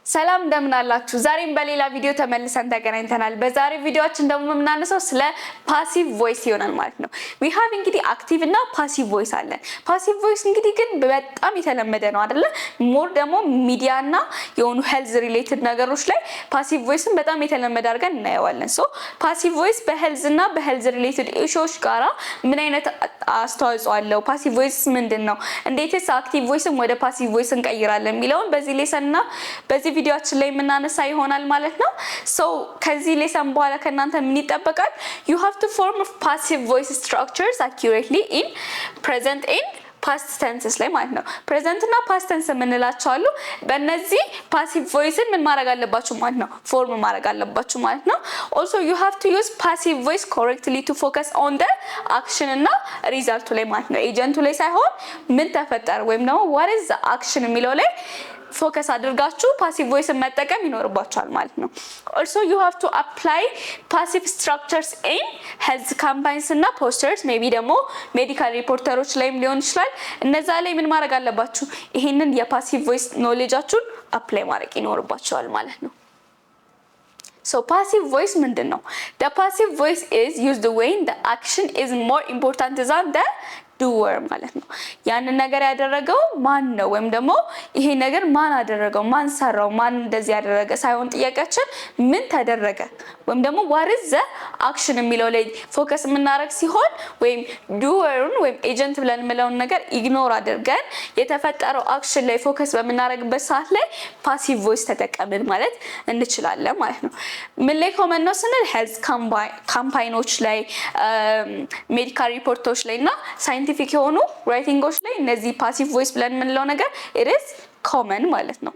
ሰላም እንደምን አላችሁ? ዛሬም በሌላ ቪዲዮ ተመልሰን ተገናኝተናል። በዛሬ ቪዲዮአችን ደግሞ የምናነሳው ስለ ፓሲቭ ቮይስ ይሆናል ማለት ነው። we have እንግዲህ አክቲቭ እና ፓሲቭ ቮይስ አለን። ፓሲቭ ቮይስ እንግዲህ ግን በጣም የተለመደ ነው አይደለ? ሞር ደግሞ ሚዲያ እና የሆኑ ሄልዝ ሪሌትድ ነገሮች ላይ ፓሲቭ ቮይስን በጣም የተለመደ አድርገን እናየዋለን። ሶ ፓሲቭ ቮይስ በሄልዝ እና በሄልዝ ሪሌትድ ኢሹዎች ጋራ ምን አይነት አስተዋጽኦ አለው? ፓሲቭ ቮይስ ምንድነው? እንዴትስ አክቲቭ ቮይስን ወደ ፓሲቭ ቮይስ እንቀይራለን የሚለውን በዚህ ሌሰንና በዚህ ቪዲዮአችን ላይ የምናነሳ ይሆናል ማለት ነው። ሶ ከዚህ ሌሰን በኋላ ከናንተ ምን ይጠበቃል? you have to form passive voice structures accurately in present and past tenses ላይ ማለት ነው። ፕሬዘንት እና ፓስት ቴንስ የምንላቸው አሉ። በእነዚህ ፓሲቭ ቮይስን ምን ማድረግ አለባችሁ ማለት ነው? ፎርም ማድረግ አለባችሁ ማለት ነው። also you have to use passive voice correctly to focus on the action እና ሪዛልቱ ላይ ማለት ነው። ኤጀንቱ ላይ ሳይሆን ምን ተፈጠረ ወይም ደግሞ what is the action የሚለው ላይ ፎከስ አድርጋችሁ ፓሲቭ ቮይስን መጠቀም ይኖርባችኋል ማለት ነው። also you have to apply passive structures in health campaigns እና posters maybe ደግሞ ሜዲካል ሪፖርተሮች ላይም ሊሆን ይችላል። እነዛ ላይ ምን ማድረግ አለባችሁ? ይሄንን የፓሲቭ ቮይስ ኖሌጃችሁን አፕላይ ማድረግ ይኖርባችኋል ማለት ነው። So passive voice ምንድነው? The passive voice is used when the action is more important than the doer ማለት ነው። ያን ነገር ያደረገው ማን ነው ወይም ደግሞ ይሄ ነገር ማን አደረገው፣ ማን ሰራው፣ ማን እንደዚህ ያደረገ ሳይሆን ጥያቄያችን ምን ተደረገ ወይም ደግሞ what is the action የሚለው ላይ ፎከስ የምናደርግ ሲሆን ወይም doerን ወይም ኤጀንት ብለን የምለውን ነገር ኢግኖር አድርገን የተፈጠረው አክሽን ላይ ፎከስ በምናደርግበት ሰዓት ላይ ፓሲቭ ቮይስ ተጠቀምን ማለት እንችላለን ማለት ነው። ምን ላይ ኮመን ነው ስንል ሄልዝ ካምፓይኖች ላይ ሜዲካል ሪፖርቶች ላይ እና ሳይንቲፊክ የሆኑ ራይቲንጎች ላይ እነዚህ ፓሲቭ ቮይስ ብለን የምንለው ነገር it is common ማለት ነው።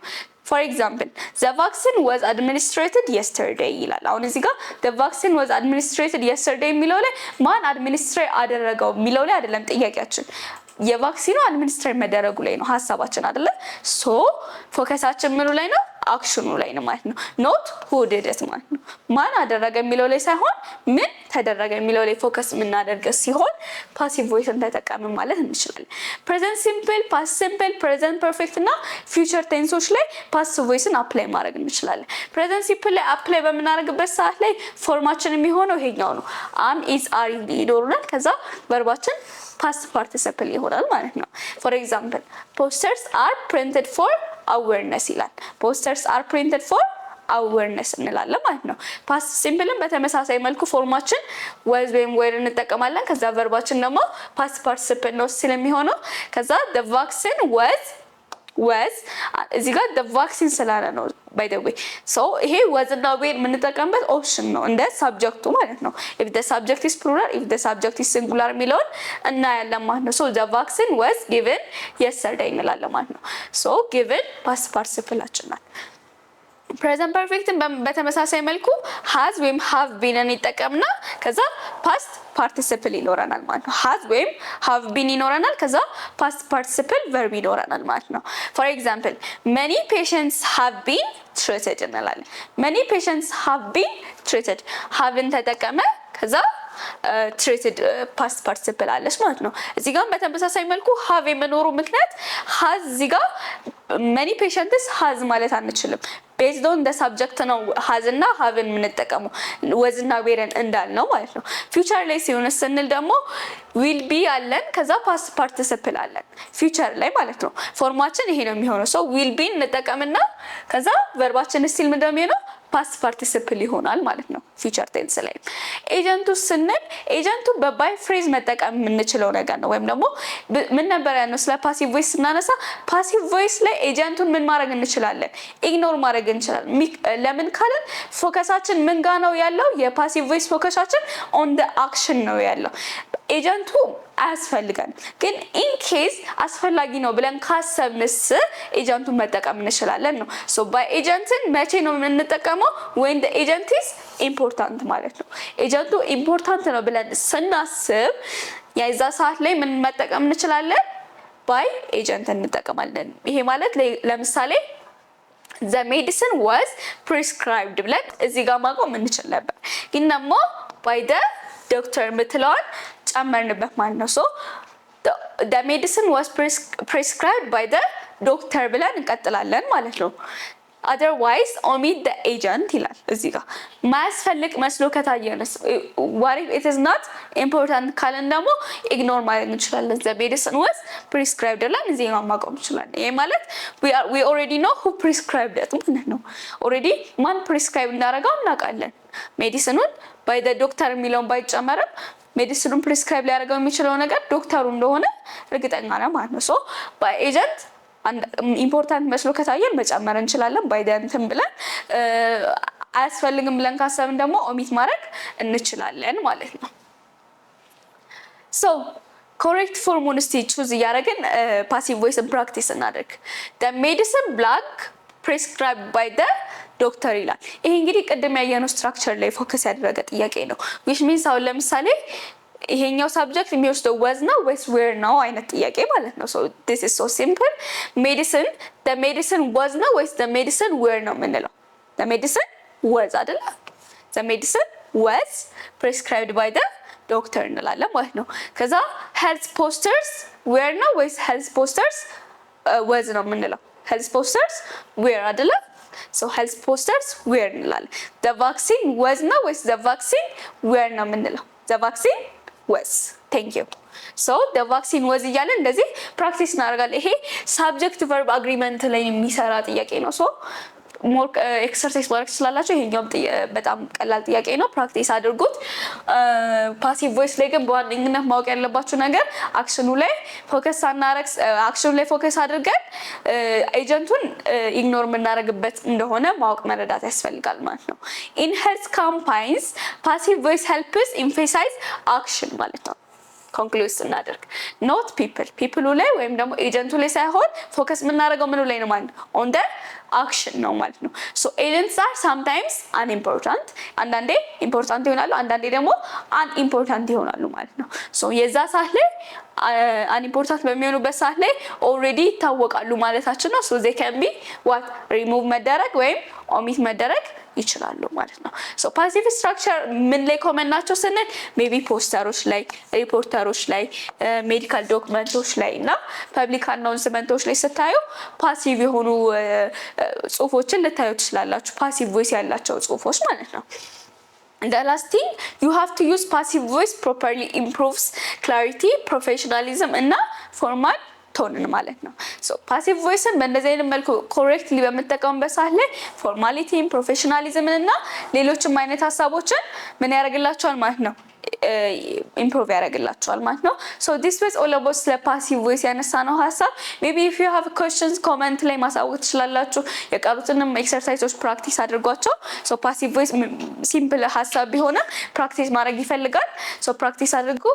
for example the vaccine was administered yesterday ይላል። አሁን እዚህ ጋር the vaccine was administered yesterday የሚለው ላይ ማን አድሚኒስትሬት አደረገው የሚለው ላይ አይደለም ጥያቄያችን። የቫክሲኑ አድሚኒስትሬት መደረጉ ላይ ነው ሐሳባችን አይደለ? ሶ ፎከሳችን ምኑ ላይ ነው? አክሽኑ ላይ ነው ማለት ነው። not who did it ማለት ነው። ማን አደረገ የሚለው ላይ ሳይሆን ምን ተደረገ የሚለው ላይ ፎከስ የምናደርግ ሲሆን ፓሲቭ ቮይስን ተጠቀምን ማለት እንችላለን። present simple, past simple, present perfect እና future tenseዎች ላይ ፓሲቭ ቮይስን አፕላይ ማድረግ እንችላለን። present simple ላይ አፕላይ በምናደርግበት ሰዓት ላይ ፎርማችን የሚሆነው ይሄኛው ነው። am, is, are ይኖሩናል። ከዛ ቨርባችን past participle ይሆናል ማለት ነው። for example posters are printed for awareness ይላል። posters are printed for awareness እንላለን ማለት ነው። past simple በተመሳሳይ መልኩ ፎርማችን was ወይም were እንጠቀማለን። ከዛ ቨርባችን ደግሞ past participle ነው ስለሚሆነው ከዛ the vaccine was እዚህ ጋር the vaccine ስላለ ነው by the way so ይሄ was እና were የምንጠቀምበት ኦፕሽን ነው እንደ ሳብጀክቱ ማለት ነው። if the subject is plural, if the subject is singular የሚለውን እናያለን ማለት ነው። so the vaccine was given yesterday እንላለን ማለት ነው። so given past participle ናት። present perfect በተመሳሳይ መልኩ has ወይም have been እንጠቀምና ከዛ past participle ይኖረናል ማለት ነው። has ወይም have been ይኖረናል ከዛ past participle verb ይኖረናል ማለት ነው። for example many patients have been treated እንላለን። many patients have been treated haveን ተጠቀመ ከዛ treated past participle አለች ማለት ነው። እዚህ ጋር በተመሳሳይ መልኩ have የመኖሩ ምክንያት has እዚህ ጋር many patients has ማለት አንችልም። based on the subject ነው has እና haveን የምንጠቀመው was እና wereን እንዳልነው ማለት ነው። future ላይ ሲሆን ስንል ደግሞ will be አለን ከዛ past participle አለን future ላይ ማለት ነው። ፎርማችን ይሄ ነው የሚሆነው። so will be እንጠቀምና ከዛ ቨርባችን still ምንድነው የሚሆነው? past participle ይሆናል ማለት ነው future tense ላይ። ኤጀንቱ ስንል ኤጀንቱ በባይ ፍሬዝ መጠቀም የምንችለው ነገር ነው ወይም ደግሞ ምን ነበር ያለው ስለ ፓሲቭ ቮይስ ስናነሳ ፓሲቭ ቮይስ ላይ ኤጀንቱን ምን ማድረግ እንችላለን? ኢግኖር ማድረግ እንችላለን። ለምን ካለን ፎከሳችን ምን ጋር ነው ያለው? የፓሲቭ ቮይስ ፎከሳችን on the action ነው ያለው። ኤጀንቱ አያስፈልገን ግን ኢን ኬዝ አስፈላጊ ነው ብለን ካሰብንስ ኤጀንቱን መጠቀም እንችላለን ነው። ሶ ባይ ኤጀንትን መቼ ነው የምንጠቀመው? when the agent is important ማለት ነው። ኤጀንቱ ኢምፖርታንት ነው ብለን ስናስብ የዛ ሰዓት ላይ ምን መጠቀም እንችላለን? ባይ ኤጀንት እንጠቀማለን። ይሄ ማለት ለምሳሌ the medicine was prescribed ብለን እዚህ ጋር ማቆም እንችል ነበር ግን ደግሞ by the doctor ምትለዋን ጨመርንበት ማለት ነው። so the medicine was prescribed by the doctor ብለን እንቀጥላለን ማለት ነው። otherwise omit the agent ይላል እዚህ ጋር ማያስፈልግ መስሎ ከታየንስ what if it is not important ካለን ደግሞ ኢግኖር ማድረግ እንችላለን the medicine was prescribed ላን እዚህ ጋር ማቆም እንችላለን ይሄ ማለት we already know who prescribed it ማለት ነው already ማን prescribe እንዳደረገው እናውቃለን ሜዲሲኑን by the doctor የሚለውን ባይጨመርም ሜዲሲኑን prescribe ሊያደርገው የሚችለው ነገር ዶክተሩ እንደሆነ እርግጠኛ ነን ማለት ነው so by agent ኢምፖርታንት መስሎ ከታየን መጨመር እንችላለን ባይደንትም ብለን አያስፈልግም ብለን ካሰብን ደግሞ ኦሚት ማድረግ እንችላለን ማለት ነው so correct form እስቲ choose ያደረግን passive voice practice እናደርግ the medicine black prescribed by the doctor ይላል ይሄ እንግዲህ ቅድም ያየነው ስትራክቸር ላይ ፎከስ ያደረገ ጥያቄ ነው which means አሁን ለምሳሌ ይሄኛው ሰብጀክት የሚወስደው was ነው ወይስ were ነው አይነት ጥያቄ ማለት ነው so this is so simple medicine the medicine was ነው ወይስ the medicine were ነው የምንለው the medicine was አይደል the medicine was prescribed by the doctor እንላለን ማለት ነው ከዛ health posters were ነው ወይስ health posters was ነው የምንለው health posters were አይደል so health posters were እንላለን the vaccine was ነው ወይስ the vaccine were ነው የምንለው the vaccine was thank you so the vaccine was እያለን እንደዚህ ፕራክቲስ እናደርጋለን ይሄ subject verb agreement ላይ የሚሰራ ጥያቄ ነው so more exercise ማድረግ ትችላላችሁ ይሄኛው በጣም ቀላል ጥያቄ ነው ፕራክቲስ አድርጉት passive voice ላይ ግን በዋነኝነት ማወቅ ያለባችሁ ነገር አክሽኑ ላይ ፎከስ አናረግ አክሽኑ ላይ ፎከስ አድርገን ኤጀንቱን ኢግኖር የምናደርግበት እንደሆነ ማወቅ መረዳት ያስፈልጋል ማለት ነው in health campaigns passive voice helps emphasize action ማለት ነው ኮንክሉድ እናደርግ not people ላይ ወይም ደግሞ ኤጀንቱ ላይ ሳይሆን ፎከስ የምናደርገው ምኑ ላይ ነው ማለት on the action ነው ማለት ነው so agents are sometimes unimportant አንዳንዴ ኢምፖርታንት ይሆናሉ አንዳንዴ ደግሞ unimportant ይሆናሉ ማለት ነው so የዛ ሰዓት ላይ unimportant በሚሆኑበት ሰዓት ላይ already ይታወቃሉ ማለታችን ነው so they can be what remove መደረግ ወይም omit መደረግ ይችላሉ ማለት ነው so passive structure ምን ላይ ኮመን ናቸው ስንል ሜቢ ፖስተሮች ላይ ሪፖርተሮች ላይ ሜዲካል ዶክመንቶች ላይ እና ፐብሊክ አናውንስመንቶች ላይ ስታዩ ፓሲቭ የሆኑ ጽሁፎችን ልታዩ ትችላላችሁ ፓሲቭ ቮይስ ያላቸው ጽሁፎች ማለት ነው The last thing you have to use passive voice properly improves clarity professionalism እና formal ቶንን ማለት ነው so passive voice በእንደዚህ አይነት መልኩ correctly በመጠቀምበት ሰዓት ላይ formality professionalism እና ሌሎችም አይነት ሐሳቦችን ምን ያደርግላችኋል ማለት ነው improve ያደርግላችኋል ማለት ነው so this was all about the passive voice ያነሳነው ሐሳብ maybe if you have questions comment ላይ ማሳወቅ ትችላላችሁ የቀሩትንም ኤክሰርሳይዞች ፕራክቲስ አድርጓቸው so passive voice simple ሐሳብ ቢሆንም ፕራክቲስ ማድረግ ይፈልጋል so ፕራክቲስ አድርጉ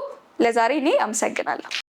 ለዛሬ እኔ አመሰግናለሁ